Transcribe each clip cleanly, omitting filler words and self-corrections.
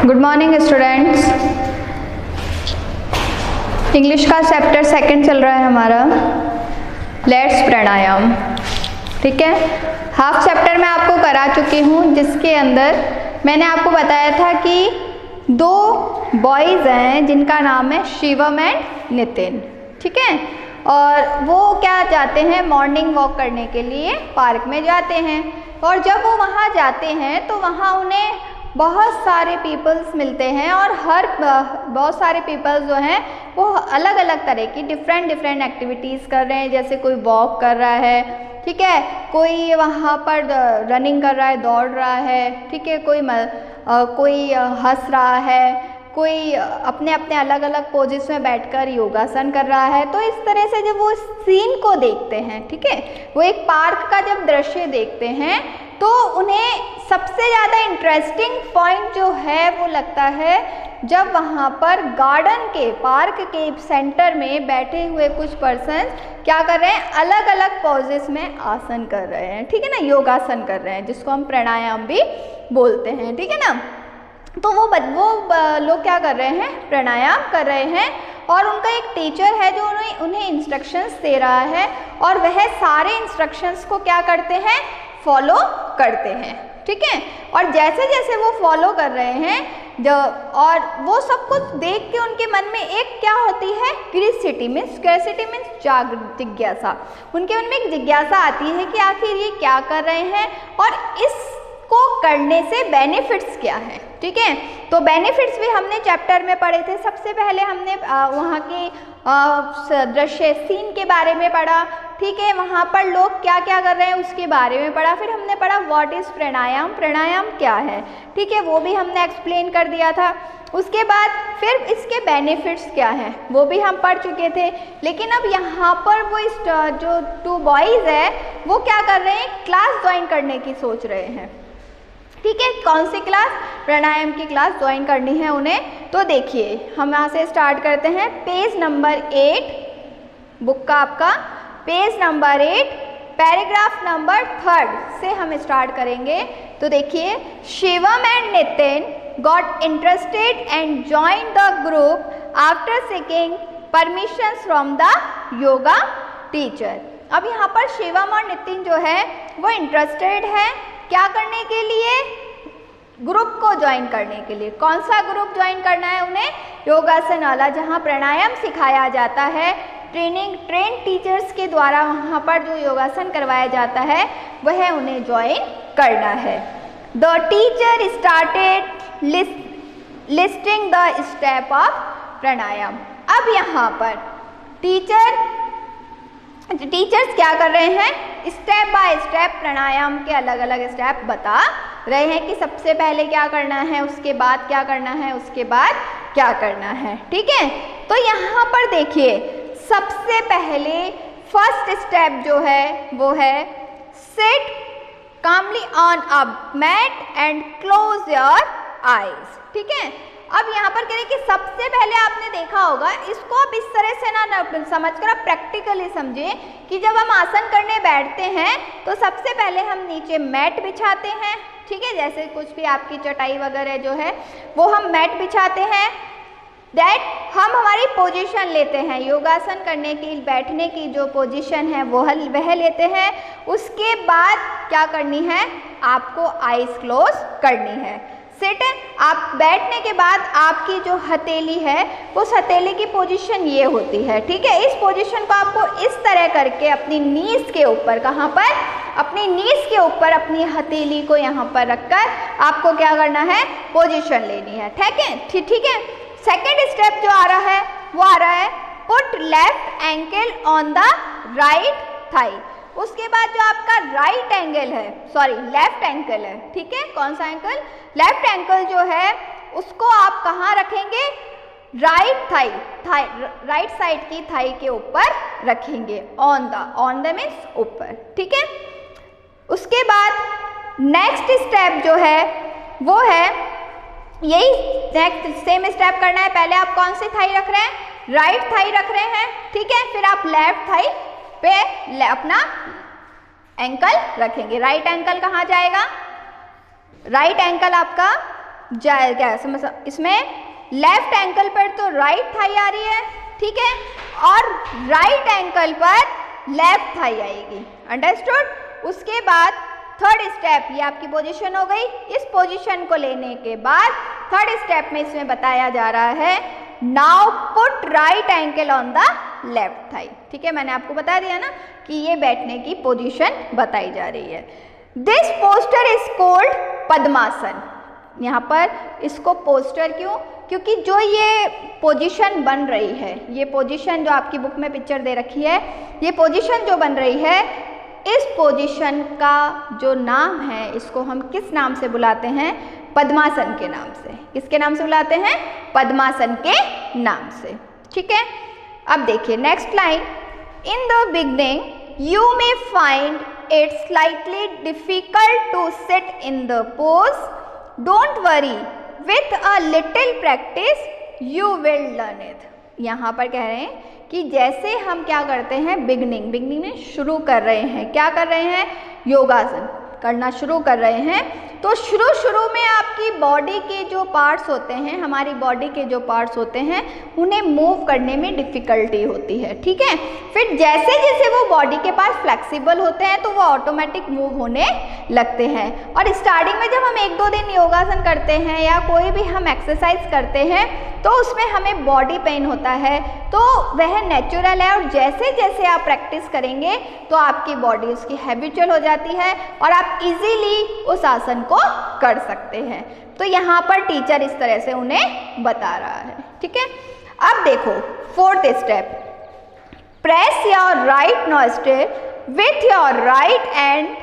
Good morning students. English का chapter second चल रहा है हमारा, लेट्स प्राणायाम। ठीक है, हाफ चैप्टर मैं आपको करा चुकी हूँ, जिसके अंदर मैंने आपको बताया था कि दो बॉयज़ हैं जिनका नाम है शिवम एंड नितिन। ठीक है, और वो क्या जाते हैं, मॉर्निंग वॉक करने के लिए पार्क में जाते हैं। और जब वो वहाँ जाते हैं तो वहाँ उन्हें बहुत सारे पीपल्स मिलते हैं, और बहुत सारे पीपल्स जो हैं वो अलग अलग तरह की डिफरेंट एक्टिविटीज़ कर रहे हैं। जैसे कोई वॉक कर रहा है, ठीक है, कोई वहाँ पर रनिंग कर रहा है, दौड़ रहा है, ठीक है, कोई हंस रहा है, कोई अपने अपने अलग अलग पोजेस में बैठकर योगासन कर रहा है। तो इस तरह से जब वो सीन को देखते हैं, ठीक है, वो एक पार्क का जब दृश्य देखते हैं तो उन्हें सबसे ज़्यादा इंटरेस्टिंग पॉइंट जो है वो लगता है जब वहाँ पर गार्डन के पार्क के सेंटर में बैठे हुए कुछ पर्सन क्या कर रहे हैं, अलग अलग पोजेस में आसन कर रहे हैं। ठीक है ना, योगासन कर रहे हैं, जिसको हम प्राणायाम भी बोलते हैं। ठीक है ना, तो वो लोग क्या कर रहे हैं, प्राणायाम कर रहे हैं, और उनका एक टीचर है जो उन्हें इंस्ट्रक्शंस दे रहा है, और वह सारे इंस्ट्रक्शंस को क्या करते हैं, फॉलो करते हैं। ठीक है, और जैसे जैसे वो फॉलो कर रहे हैं और वो सब कुछ देख के उनके मन में एक क्या होती है, क्यूरियोसिटी मीन्स जिज्ञासा। उनके मन में एक जिज्ञासा आती है कि आखिर ये क्या कर रहे हैं और इसको करने से बेनिफिट्स क्या हैं। ठीक है, तो बेनिफिट्स भी हमने चैप्टर में पढ़े थे। सबसे पहले हमने वहाँ की दृश्य सीन के बारे में पढ़ा। ठीक है, वहाँ पर लोग क्या क्या कर रहे हैं उसके बारे में पढ़ा। फिर हमने पढ़ा व्हाट इज़ प्राणायाम, प्राणायाम क्या है, ठीक है, वो भी हमने एक्सप्लेन कर दिया था। उसके बाद फिर इसके बेनिफिट्स क्या हैं वो भी हम पढ़ चुके थे। लेकिन अब यहाँ पर वो जो टू बॉयज़ है वो क्या कर रहे हैं, क्लास ज्वाइन करने की सोच रहे हैं। ठीक है, कौन सी क्लास, प्राणायाम की क्लास ज्वाइन करनी है उन्हें। तो देखिए हम यहाँ से स्टार्ट करते हैं, पेज नंबर 8 बुक का आपका, पेज नंबर 8 पैराग्राफ नंबर 3 से हम स्टार्ट करेंगे। तो देखिए, Shivam and Nitin got interested and join the group after seeking permission from the yoga teacher. अब यहाँ पर शिवम और नितिन जो है वो इंटरेस्टेड है क्या करने के लिए, ग्रुप को ज्वाइन करने के लिए। कौन सा ग्रुप ज्वाइन करना है उन्हें, योगासन वाला, जहाँ प्राणायाम सिखाया जाता है, ट्रेन टीचर्स के द्वारा वहाँ पर जो योगासन करवाया जाता है वह उन्हें ज्वाइन करना है। The teacher started listing the step of pranayama. अब यहाँ पर टीचर्स क्या कर रहे हैं, स्टेप बाय स्टेप प्राणायाम के अलग अलग स्टेप बता रहे हैं कि सबसे पहले क्या करना है, उसके बाद क्या करना है, उसके बाद क्या करना है। ठीक है, तो यहाँ पर देखिए सबसे पहले फर्स्ट स्टेप जो है वो है sit calmly on a mat and close your eyes. ठीक है, अब यहाँ पर कह रहे कि सबसे पहले आपने देखा होगा, इसको आप इस तरह से ना समझकर आप प्रैक्टिकली समझिए कि जब हम आसन करने बैठते हैं तो सबसे पहले हम नीचे मैट बिछाते हैं। ठीक है, जैसे कुछ भी आपकी चटाई वगैरह जो है वो हम मैट बिछाते हैं। दैट हम हमारी पोजीशन लेते हैं, योगासन करने की बैठने की जो पोजीशन है वह लेते हैं। उसके बाद क्या करनी है, आपको आईज क्लोज करनी है। सिट, आप बैठने के बाद आपकी जो हथेली है उस हथेली की पोजीशन ये होती है। ठीक है, इस पोजीशन को आपको इस तरह करके अपनी नीज के ऊपर, कहाँ पर, अपनी नीज के ऊपर अपनी हथेली को यहाँ पर रखकर आपको क्या करना है, पोजीशन लेनी है। ठीक है, सेकेंड स्टेप जो आ रहा है वो आ रहा है put left ankle on the right thigh. उसके बाद जो आपका राइट एंगल है, सॉरी लेफ्ट एंकल है, ठीक है, कौन सा एंकल, लेफ्ट एंकल जो है उसको आप कहाँ रखेंगे, राइट थाई, राइट साइड की थाई के ऊपर रखेंगे, ऑन द मीन्स ऊपर। ठीक है, उसके बाद नेक्स्ट स्टेप जो है वो है, यही नेक्स्ट सेम स्टेप करना है। पहले आप कौन सी थाई रख रहे हैं, राइट थाई रख रहे हैं। ठीक है, फिर आप लेफ्ट थाई पे अपना एंकल रखेंगे। राइट एंकल कहाँ जाएगा, राइट एंकल आपका जाए, क्या समझ, इसमें लेफ्ट एंकल पर तो राइट थाई आ रही है, ठीक है, और राइट एंकल पर लेफ्ट थाई आएगी, अंडरस्टूड। उसके बाद थर्ड स्टेप, ये आपकी पोजीशन हो गई। इस पोजीशन को लेने के बाद थर्ड स्टेप में इसमें बताया जा रहा है now put right ankle on the left thigh, ठीक है, मैंने आपको बता दिया ना कि ये बैठने की पोजीशन बताई जा रही है। दिस पोस्टर इज कॉल्ड पद्मासन। यहाँ पर इसको पोस्टर क्यों, क्योंकि जो ये पोजीशन बन रही है, ये पोजीशन जो आपकी बुक में पिक्चर दे रखी है, ये पोजीशन जो बन रही है, इस पोजीशन का जो नाम है, इसको हम किस नाम से बुलाते हैं? पद्मासन के नाम से। किसके नाम से बुलाते हैं? पद्मासन के नाम से, ठीक है। अब देखिए next line, in the beginning you may find it slightly difficult to sit in the pose, don't worry with a little practice you will learn it. यहाँ पर कह रहे हैं कि जैसे हम क्या करते हैं, बिगनिंग में शुरू कर रहे हैं, क्या कर रहे हैं? योगासन करना शुरू कर रहे हैं। तो शुरू में आपकी बॉडी के जो पार्ट्स होते हैं, हमारी बॉडी के जो पार्ट्स होते हैं, उन्हें मूव करने में डिफ़िकल्टी होती है, ठीक है। फिर जैसे जैसे वो बॉडी के पार्ट फ्लेक्सिबल होते हैं तो वो ऑटोमेटिक मूव होने लगते हैं। और स्टार्टिंग में जब हम 1-2 दिन योगासन करते हैं या कोई भी हम एक्सरसाइज करते हैं तो उसमें हमें बॉडी पेन होता है, तो वह नेचुरल है। और जैसे जैसे आप प्रैक्टिस करेंगे तो आपकी बॉडी उसकी हैबिचुअल हो जाती है और आप इजीली उस आसन को कर सकते हैं। तो यहाँ पर टीचर इस तरह से उन्हें बता रहा है, ठीक है। अब देखो fourth step, press your right nostril with your right and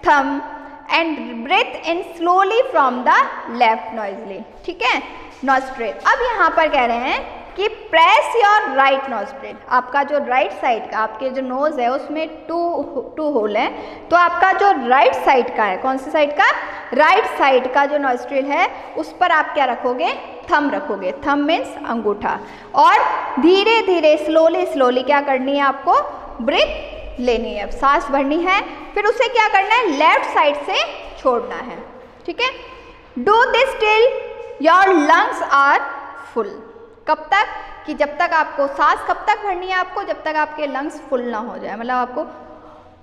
thumb and breathe in slowly from the left noisily, ठीक है, नॉस्ट्रिल। अब यहाँ पर कह रहे हैं कि प्रेस योर राइट नॉस्ट्रिल, आपका जो राइट साइड का, आपके जो नोज है उसमें टू होल है, तो आपका जो राइट साइड का है, कौन सी साइड का? राइट साइड का जो नॉस्ट्रिल है उस पर आप क्या रखोगे? थंब रखोगे। थंब मीन्स अंगूठा। और धीरे धीरे स्लोली क्या करनी है आपको? ब्रीथ लेनी है, सांस भरनी है, फिर उसे क्या करना है? लेफ्ट साइड से छोड़ना है, ठीक है। Do this till your lungs are full. कब तक? कि जब तक आपको सांस कब तक भरनी है आपको? जब तक आपके लंग्स फुल ना हो जाए, मतलब आपको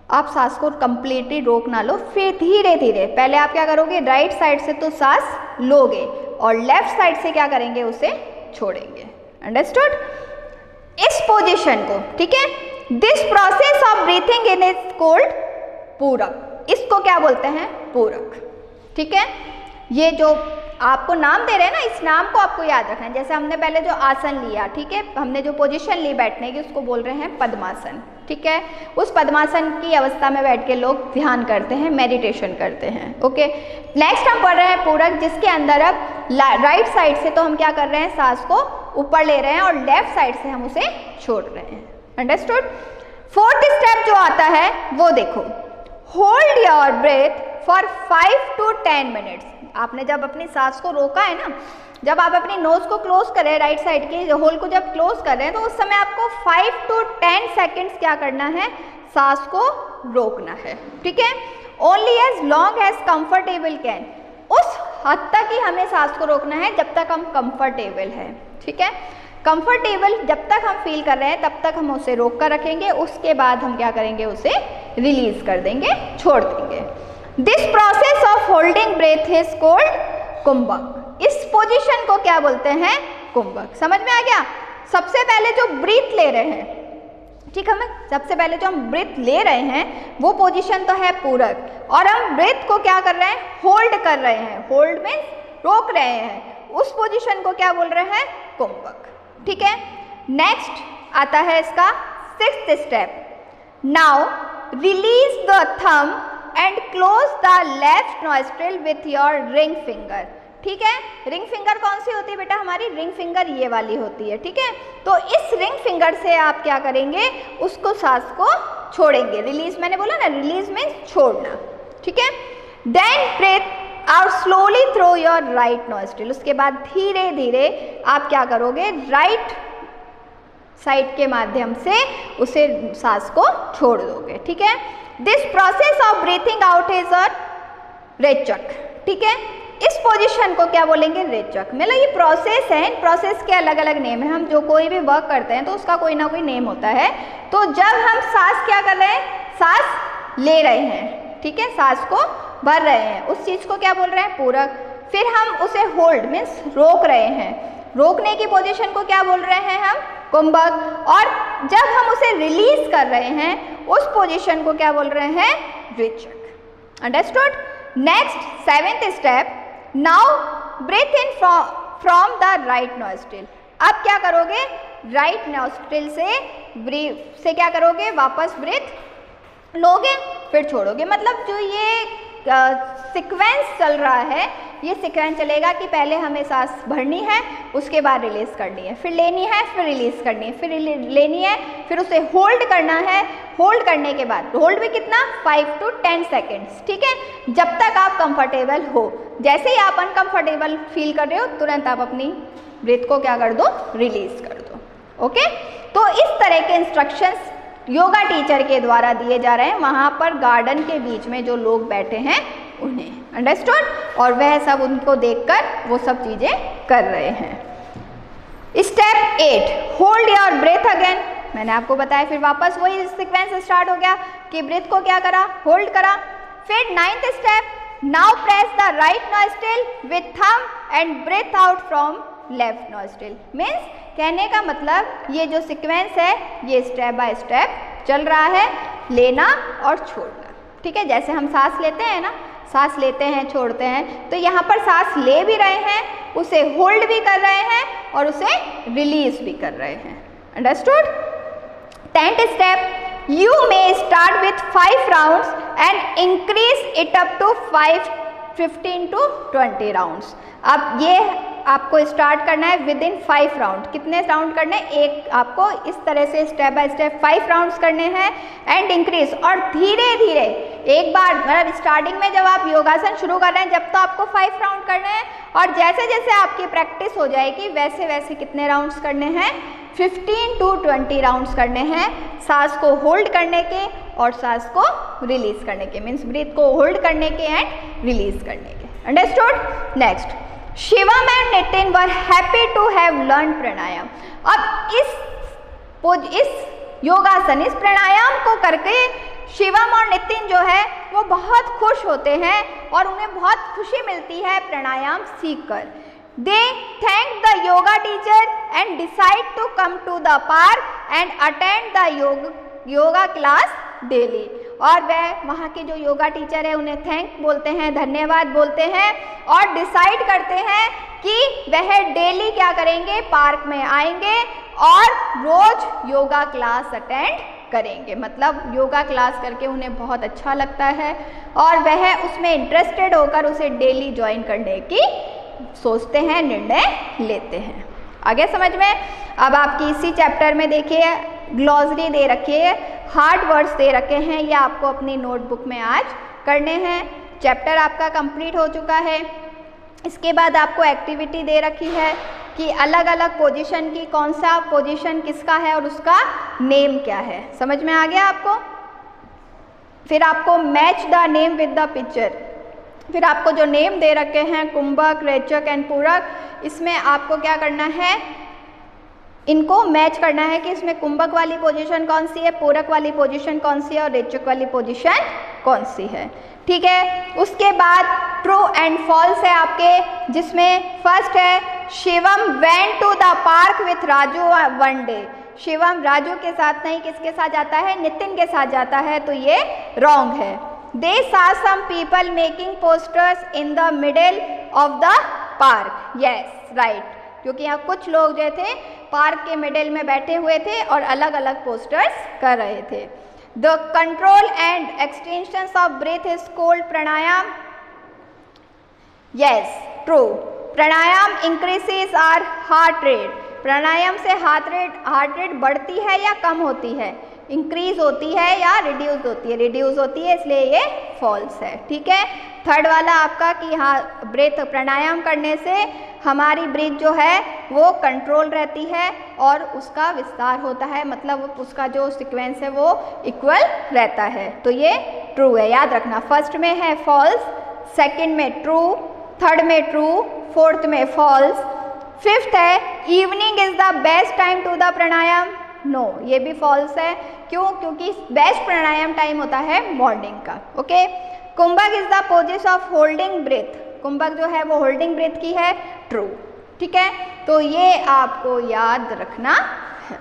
आप सांस को कंप्लीटली रोक ना लो। फिर धीरे धीरे पहले आप क्या करोगे? राइट साइड से तो सांस लोगे और लेफ्ट साइड से क्या करेंगे? उसे छोड़ेंगे। अंडरस्टूड? इस पोजीशन को, ठीक है, this process of breathing in is called पूरक। इसको क्या बोलते हैं? पूरक, ठीक है। ये जो आपको नाम दे रहे हैं ना, इस नाम को आपको याद रखना है। जैसे हमने पहले जो आसन लिया, ठीक है, हमने जो पोजीशन ली बैठने की, उसको बोल रहे हैं पद्मासन, ठीक है। उस पद्मासन की अवस्था में बैठ के लोग ध्यान करते हैं, मेडिटेशन करते हैं, ओके। नेक्स्ट हम पढ़ रहे हैं पूरक, जिसके अंदर अब राइट साइड से तो हम क्या कर रहे हैं? सांस को ऊपर ले रहे हैं और लेफ्ट साइड से हम उसे छोड़ रहे हैं। अंडरस्टूड? फोर्थ स्टेप जो आता है वो देखो, hold your breath for 5 to 10 minutes. आपने जब अपनी सांस को रोका है ना, जब आप अपनी नोज को क्लोज कर रहे हैं, राइट साइड के होल को जब क्लोज कर रहे हैं, तो उस समय आपको 5 to 10 सेकेंड्स क्या करना है? सांस को रोकना है, ठीक है। Only as long as comfortable can. उस हद तक ही हमें सांस को रोकना है जब तक हम कंफर्टेबल हैं, ठीक है। कंफर्टेबल जब तक हम फील कर रहे हैं तब तक हम उसे रोक कर रखेंगे, उसके बाद हम क्या करेंगे? उसे रिलीज कर देंगे, छोड़ देंगे। This process of holding breath is called kumbhak. इस पोजीशन को क्या बोलते हैं? कुंभक। समझ में आ गया? सबसे पहले जो ब्रीथ ले रहे हैं, ठीक है, सबसे पहले जो हम ब्रीथ ले रहे हैं वो पोजीशन तो है पूरक, और हम ब्रीथ को क्या कर रहे हैं? होल्ड कर रहे हैं। होल्ड में रोक रहे हैं, उस पोजीशन को क्या बोल रहे हैं? कुंभक, ठीक है। नेक्स्ट आता है इसका 6th step, now release the thumb and close the left nostril with your ring finger, ठीक है। रिंग फिंगर कौन सी होती है बेटा? हमारी रिंग फिंगर ये वाली होती है, ठीक है। तो इस रिंग फिंगर से आप क्या करेंगे? उसको सांस को छोड़ेंगे। रिलीज मैंने बोला ना, रिलीज में छोड़ना, ठीक है। Then breathe out slowly through your right nostril. उसके बाद धीरे धीरे आप क्या करोगे? राइट साइड के माध्यम से उसे सांस को छोड़ दोगे, ठीक है। This process of breathing out is a rechak, ठीक है। इस पोजीशन को क्या बोलेंगे, रेचक। मतलब ये प्रोसेस है, इन प्रोसेस के अलग अलग नेम है। हम जो कोई भी वर्क करते हैं तो उसका कोई ना कोई नेम होता है। तो जब हम सांस क्या कर रहे हैं, सांस ले रहे हैं, ठीक है, सांस को भर रहे हैं, उस चीज़ को क्या बोल रहे हैं, पूरक। फिर हम उसे होल्ड मीन्स रोक रहे हैं, रोकने की पोजीशन को क्या बोल रहे हैं हम, कुंभक। और जब हम उसे रिलीज कर रहे हैं उस पोजीशन को क्या बोल रहे हैं, रेचक। Understood. Next 7th step, now breathe in from the right nostril. अब क्या करोगे, राइट नॉस्ट्रिल से क्या करोगे, वापस ब्रीथ लोगे फिर छोड़ोगे। मतलब जो ये सीक्वेंस चल रहा है, ये सीक्वेंस चलेगा कि पहले हमें सांस भरनी है, उसके बाद रिलीज करनी है, फिर लेनी है, फिर रिलीज करनी है, फिर लेनी है, फिर उसे होल्ड करना है। होल्ड करने के बाद, होल्ड भी कितना, 5 to 10 सेकेंड्स, ठीक है, जब तक आप कंफर्टेबल हो। जैसे ही आप अनकंफर्टेबल फील कर रहे हो तुरंत आप अपनी ब्रीथ को क्या कर दो, रिलीज कर दो। ओके, तो इस तरह के इंस्ट्रक्शंस योगा टीचर के द्वारा दिए जा रहे हैं वहाँ पर गार्डन के बीच में जो लोग बैठे हैं उन्हें। अंडरस्टूड। और वह सब उनको देखकर वो सब चीज़ें कर रहे हैं। Step 8, hold your breath again. मैंने आपको बताया, फिर वापस वही सीक्वेंस स्टार्ट हो गया कि ब्रेथ को क्या करा, होल्ड करा। फिर 9th step, now press the right nostril with thumb and breath out from left nostril. Means कहने का मतलब ये जो सीक्वेंस है ये स्टेप बाय स्टेप चल रहा है, लेना और छोड़ना, ठीक है। जैसे हम सांस लेते हैं ना, सांस लेते हैं छोड़ते हैं, तो यहाँ पर सांस ले भी रहे हैं, उसे होल्ड भी कर रहे हैं और उसे रिलीज भी कर रहे हैं। Understood. 10th step, you may start with 5 rounds and increase it up to 15 to 20 rounds. अब ये आपको स्टार्ट करना है विद इन 5 राउंड। कितने राउंड करने, एक आपको इस तरह से स्टेप बाय स्टेप 5 राउंड्स करने हैं एंड इंक्रीज। और धीरे धीरे एक बार, मतलब स्टार्टिंग में जब आप योगासन शुरू कर रहे हैं जब तो आपको 5 राउंड करने हैं, और जैसे जैसे आपकी प्रैक्टिस हो जाएगी वैसे वैसे कितने राउंड्स करने हैं, 15 to 20 राउंड्स करने हैं, सांस को होल्ड करने के और सांस को रिलीज करने के। मीन्स ब्रीथ को होल्ड करने के एंड रिलीज करने के। Understood. Next, Shivam and Nitin were happy to have learn pranayama. अब इस योगासन, इस प्राणायाम को करके शिवम और नितिन जो है वो बहुत खुश होते हैं और उन्हें बहुत खुशी मिलती है प्राणायाम सीखकर। They thank the yoga teacher and decide to come to the park and attend the yoga class daily. और वह वहाँ के जो योगा टीचर है उन्हें थैंक बोलते हैं, धन्यवाद बोलते हैं और डिसाइड करते हैं कि वह डेली क्या करेंगे, पार्क में आएंगे और रोज योगा क्लास अटेंड करेंगे। मतलब योगा क्लास करके उन्हें बहुत अच्छा लगता है और वह उसमें इंटरेस्टेड होकर उसे डेली ज्वाइन करने की सोचते हैं, निर्णय लेते हैं। आगे समझ में। अब आपकी इसी चैप्टर में देखिए ग्लॉसरी दे रखी है, हार्ड वर्ड्स दे रखे हैं, ये आपको अपनी नोटबुक में आज करने हैं। चैप्टर आपका कंप्लीट हो चुका है। इसके बाद आपको एक्टिविटी दे रखी है कि अलग अलग पोजीशन की, कौन सा पोजीशन किसका है और उसका नेम क्या है। समझ में आ गया आपको। फिर आपको match the name with the picture. फिर आपको जो नेम दे रखे हैं कुंभक, रेचक एंड पूरक, इसमें आपको क्या करना है, इनको मैच करना है कि इसमें कुंभक वाली पोजीशन कौन सी है, पूरक वाली पोजीशन कौन सी है और रेचक वाली पोजीशन कौन सी है। ठीक है। उसके बाद ट्रू एंड फॉल्स है आपके, जिसमें फर्स्ट है Shivam went to the park with Raju one day. Shivam Raju के साथ नहीं, किसके साथ जाता है, नितिन के साथ जाता है, तो ये रॉन्ग है। दे saw some people making posters in the middle of the park. Yes, right. क्योंकि यहाँ कुछ लोग जो थे पार्क के मिडिल में बैठे हुए थे और अलग अलग पोस्टर्स कर रहे थे। The control and extensions of breath is called pranayam. Yes, true. Pranayama increases our heart rate. प्राणायाम से हार्ट रेट बढ़ती है या कम होती है, इंक्रीज होती है या रिड्यूस होती है, रिड्यूस होती है, इसलिए ये फॉल्स है। ठीक है। थर्ड वाला आपका कि हाँ ब्रेथ प्राणायाम करने से हमारी ब्रीथ जो है वो कंट्रोल रहती है और उसका विस्तार होता है, मतलब उसका जो सीक्वेंस है वो इक्वल रहता है, तो ये ट्रू है, याद रखना। फर्स्ट में है फॉल्स, सेकंड में ट्रू, थर्ड में ट्रू, फोर्थ में फॉल्स, फिफ्थ है evening is the best time to the pranayama, no ये भी फॉल्स है। क्यों? क्योंकि बेस्ट प्राणायाम टाइम होता है मॉर्निंग का। Okay, kumbhak is the pause of holding breath, kumbhak जो है वो होल्डिंग ब्रेथ की है, ट्रू। ठीक है, तो ये आपको याद रखना है,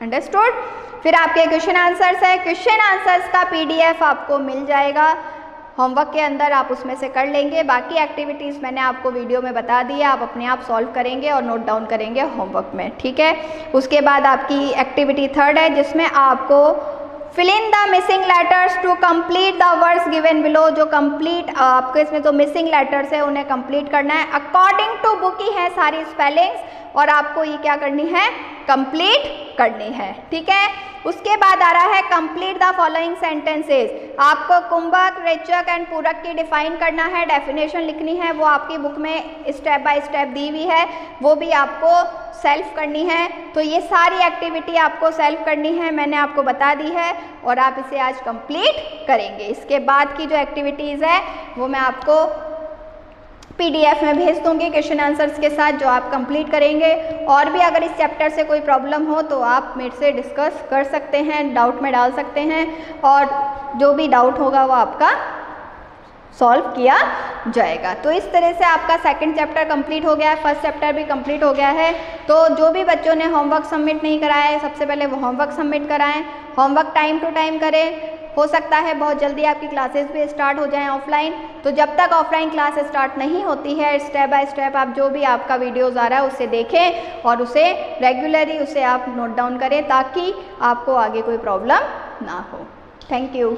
अंडरस्टूड। फिर आपके क्वेश्चन आंसर्स है, क्वेश्चन आंसर्स का PDF आपको मिल जाएगा होमवर्क के अंदर, आप उसमें से कर लेंगे। बाकी एक्टिविटीज़ मैंने आपको वीडियो में बता दी है, आप अपने आप सॉल्व करेंगे और नोट डाउन करेंगे होमवर्क में। ठीक है, उसके बाद आपकी एक्टिविटी थर्ड है जिसमें आपको fill in the missing letters to complete the words given below, जो कंप्लीट आपको इसमें जो मिसिंग लेटर्स है उन्हें कंप्लीट करना है अकॉर्डिंग टू बुक ही है सारी स्पेलिंग्स, और आपको ये क्या करनी है, कंप्लीट करनी है। ठीक है, उसके बाद आ रहा है कंप्लीट द फॉलोइंग सेंटेंसेस, आपको कुंभक, रेचक एंड पूरक की डिफाइन करना है, डेफिनेशन लिखनी है, वो आपकी बुक में स्टेप बाय स्टेप दी हुई है, वो भी आपको सेल्फ करनी है। तो ये सारी एक्टिविटी आपको सेल्फ करनी है, मैंने आपको बता दी है और आप इसे आज कंप्लीट करेंगे। इसके बाद की जो एक्टिविटीज़ है वो मैं आपको PDF में भेज दूंगी क्वेश्चन आंसर्स के साथ, जो आप कंप्लीट करेंगे। और भी अगर इस चैप्टर से कोई प्रॉब्लम हो तो आप मेरे से डिस्कस कर सकते हैं, डाउट में डाल सकते हैं, और जो भी डाउट होगा वो आपका सॉल्व किया जाएगा। तो इस तरह से आपका सेकंड चैप्टर कंप्लीट हो गया है, फर्स्ट चैप्टर भी कंप्लीट हो गया है। तो जो भी बच्चों ने होमवर्क सबमिट नहीं कराया है, सबसे पहले वो होमवर्क सबमिट कराएं, होमवर्क टाइम टू टाइम करें। हो सकता है बहुत जल्दी आपकी क्लासेस भी स्टार्ट हो जाएं ऑफलाइन, तो जब तक ऑफलाइन क्लास स्टार्ट नहीं होती है, स्टेप बाय स्टेप आप जो भी आपका वीडियोज़ आ रहा है उसे देखें और उसे रेगुलरली उसे आप नोट डाउन करें, ताकि आपको आगे कोई प्रॉब्लम ना हो। Thank you.